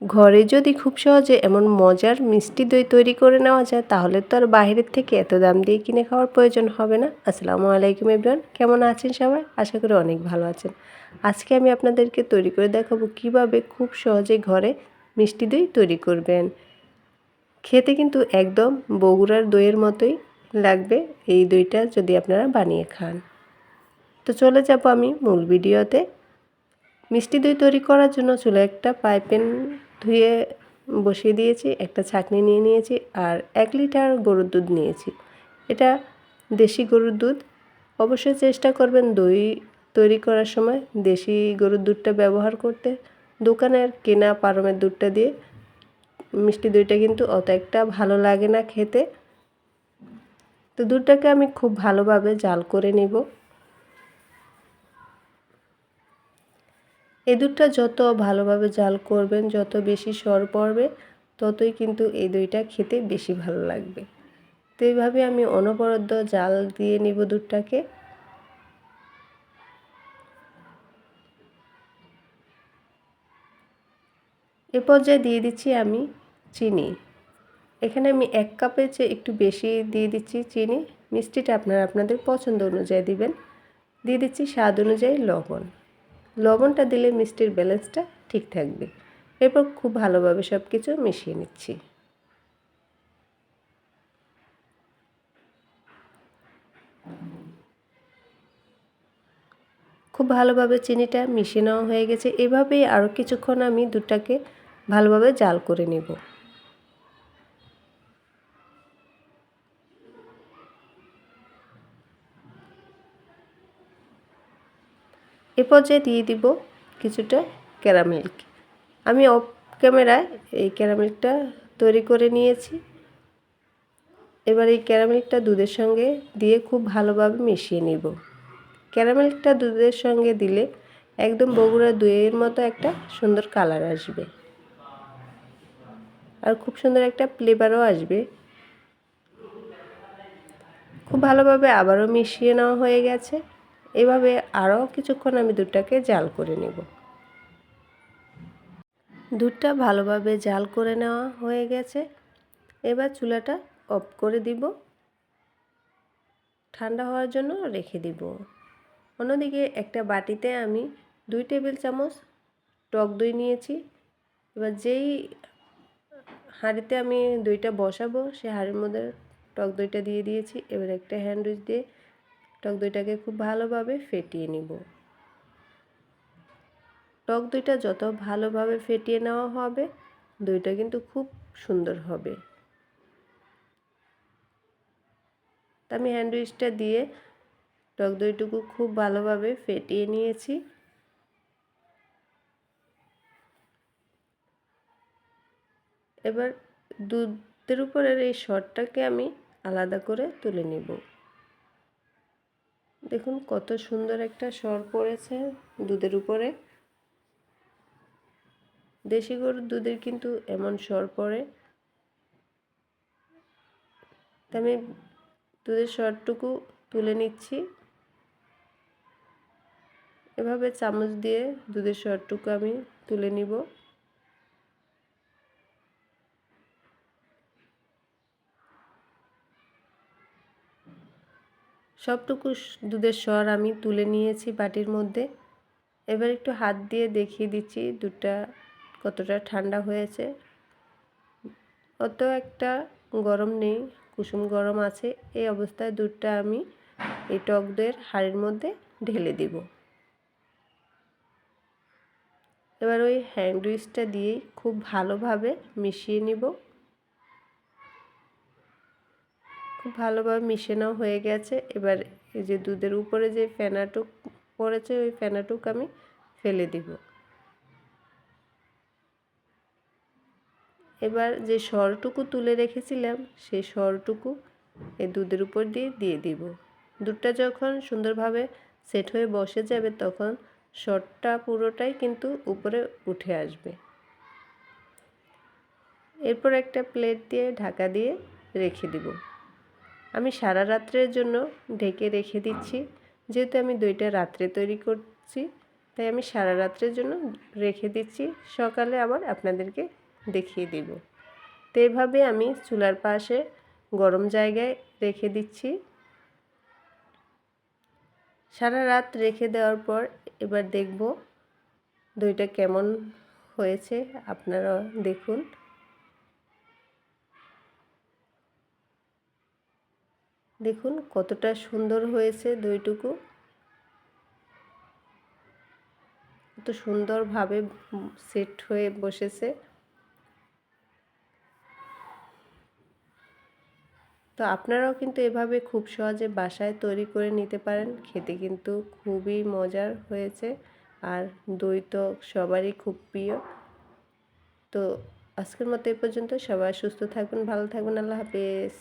ঘরে যদি খুব সহজে এমন মজার মিষ্টি দই তৈরি করে নেওয়া যায় তাহলে তো আর বাইরের থেকে এত দাম দিয়ে কিনে খাওয়ার প্রয়োজন হবে না। আসসালামু আলাইকুম এভরিওয়ান, কেমন আছেন সবাই? আশা করি অনেক ভালো আছেন। আজকে আমি আপনাদেরকে তৈরি করে দেখাবো কিভাবে খুব সহজে ঘরে মিষ্টি দই তৈরি করবেন। খেতে কিন্তু একদম বগুড়ার দইয়ের মতোই লাগবে এই দইটা যদি আপনারা বানিয়ে খান। তো চলে যাব আমি মূল ভিডিওতে। মিষ্টি দই তৈরি করার জন্য চুলায় একটা প্যান ধুয়ে বসিয়ে দিয়েছি, একটা ছাঁকনি নিয়ে নিয়েছি আর 1 লিটার গরুর দুধ নিয়েছি। এটা দেশি গরুর দুধ। অবশ্যই চেষ্টা করবেন দই তৈরি করার সময় দেশি গরুর দুধটা ব্যবহার করতে। দোকানের কেনা পারমের দুধটা দিয়ে মিষ্টি দইটা কিন্তু অত একটা ভালো লাগে না খেতে। তো দুধটাকে আমি খুব ভালোভাবে জাল করে নিব। এই দুধটা যত ভালোভাবে জাল করবেন, যত বেশি সর পড়বে, ততই কিন্তু এই দইটা খেতে বেশি ভালো লাগবে। তো এইভাবে আমি অনবরত জাল দিয়ে নিব দুধটাকে। এ পর্যায়ে দিয়ে দিচ্ছি আমি চিনি। এখানে আমি 1 কাপের চেয়ে একটু বেশি দিয়ে দিচ্ছি চিনি। মিষ্টিটা আপনারা আপনাদের পছন্দ অনুযায়ী দিবেন। দিয়ে দিচ্ছি স্বাদ অনুযায়ী লবণ। লবণটা দিলে মিষ্টির ব্যালেন্সটা ঠিক থাকবে। এরপর খুব ভালোভাবে সব কিছু মিশিয়ে নিচ্ছি। খুব ভালোভাবে চিনিটা মিশিয়ে নেওয়া হয়ে গেছে। এভাবেই আরও কিছুক্ষণ আমি দুধটাকে ভালোভাবে জাল করে নেব। এ পর্যায়ে দিয়ে দিব কিছুটা ক্যারামেল। আমি অফ ক্যামেরায় এই ক্যারামেলটা তৈরি করে নিয়েছি। এবার এই ক্যারামেলটা দুধের সঙ্গে দিয়ে খুব ভালোভাবে মিশিয়ে নিব। ক্যারামেলটা দুধের সঙ্গে দিলে একদম বগুড়া দইয়ের মতো একটা সুন্দর কালার আসবে আর খুব সুন্দর একটা ফ্লেভারও আসবে। খুব ভালোভাবে আবারও মিশিয়ে নেওয়া হয়ে গেছে। এভাবে আরও কিছুক্ষণ আমি দুধটাকে জাল করে নেব। দুধটা ভালোভাবে জাল করে নেওয়া হয়ে গেছে। এবার চুলাটা অফ করে দিব, ঠান্ডা হওয়ার জন্য রেখে দিব। অন্যদিকে একটা বাটিতে আমি 2 টেবিল চামচ টক দই নিয়েছি। এবার যেই হাঁড়িতে আমি দইটা বসাবো সেই হাঁড়ির মধ্যে টক দইটা দিয়ে দিয়েছি। এবার একটা হ্যান্ড উইচ দিয়ে টক দইটাকে খুব ভালোভাবে ফেটিয়ে নিব। টক দইটা যত ভালোভাবে ফেটিয়ে নেওয়া হবে দইটা কিন্তু খুব সুন্দর হবে। তা আমি হ্যান্ড উইচটা দিয়ে টক দইটুকু খুব ভালোভাবে ফেটিয়ে নিয়েছি। এবার দুধের উপরের এই সরটাকে আমি আলাদা করে তুলে নিব। দেখুন কত সুন্দর একটা সর পড়েছে দুধের উপরে। দেশি গরুর দুধের কিন্তু এমন সর পড়ে। তা আমি দুধের সরটুকু তুলে নিচ্ছি। এভাবে চামচ দিয়ে দুধের সরটুকু আমি তুলে নিব। সবটুকু দুধের সর আমি তুলে নিয়েছি বাটির মধ্যে। এবার একটু হাত দিয়ে দেখিয়ে দিচ্ছি দুধটা কতটা ঠান্ডা হয়েছে। অত একটা গরম নেই, কুসুম গরম আছে। এই অবস্থায় দুধটা আমি এই টক দইয়ের হাঁড়ির মধ্যে ঢেলে দিব। এবার ওই হ্যান্ড উইচটা দিয়েই খুব ভালোভাবে মিশিয়ে নিব। খুব ভালোভাবে মিশানো হয়ে গেছে। এবার এই যে দুধের উপরে যে ফেনাটুক পড়েছে ওই ফেনাটুক আমি ফেলে দিব। এবার যে সরটুকু তুলে রেখেছিলাম সেই সরটুকু এই দুধের উপর দিয়ে দিব। দুধটা যখন সুন্দরভাবে সেট হয়ে বসে যাবে তখন সরটা পুরোটাই কিন্তু উপরে উঠে আসবে। এরপর একটা প্লেট দিয়ে ঢাকা দিয়ে রেখে দিব। আমি সারা রাত্রের জন্য ঢেকে রেখে দিচ্ছি। যেহেতু আমি দইটা রাত্রে তৈরি করছি তাই আমি সারা রাত্রের জন্য রেখে দিচ্ছি, সকালে আবার আপনাদেরকে দেখিয়ে দিব। তো এভাবে আমি চুলার পাশে গরম জায়গায় রেখে দিচ্ছি। সারা রাত রেখে দেওয়ার পর এবার দেখব দইটা কেমন হয়েছে, আপনারা দেখুন। দেখুন কতটা সুন্দর হয়েছে দইটুকু, কত সুন্দরভাবে সেট হয়ে বসেছে। তো আপনারাও কিন্তু এভাবে খুব সহজে বাসায় তৈরি করে নিতে পারেন, খেতে কিন্তু খুবই মজার হয়েছে। আর দই তো সবারই খুব প্রিয়। তো আজকের মতো এই পর্যন্ত, সবাই সুস্থ থাকবেন, ভালো থাকবেন, আল্লাহ হাফেজ।